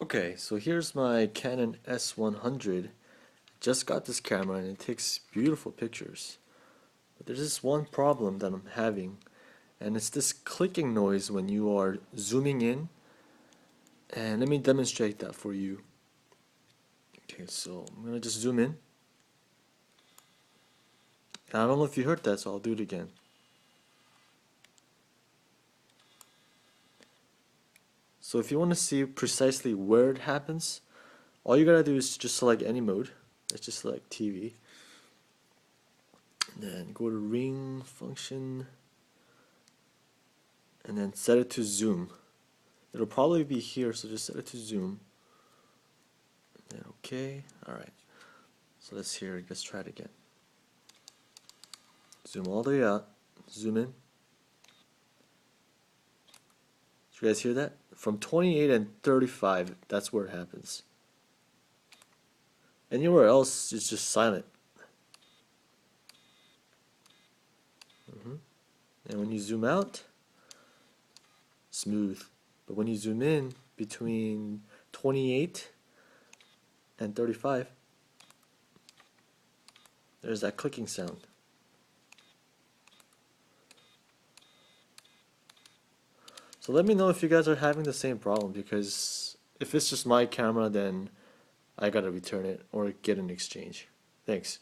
Okay, so here's my Canon S100. Just got this camera and it takes beautiful pictures. But there's this one problem that I'm having, and it's this clicking noise when you are zooming in. And let me demonstrate that for you. Okay, so I'm gonna just zoom in. And I don't know if you heard that, so I'll do it again. So if you want to see precisely where it happens, all you gotta do is just select any mode. Let's just select TV. And then go to ring function and then set it to zoom. It'll probably be here, so just set it to zoom. And then okay, alright. So let's try it again. Zoom all the way out, zoom in. Did you guys hear that? From 28 and 35, that's where it happens. Anywhere else, it's just silent. And when you zoom out, smooth. But when you zoom in between 28 and 35, there's that clicking sound. So let me know if you guys are having the same problem, because if it's just my camera, then I gotta return it or get an exchange. Thanks.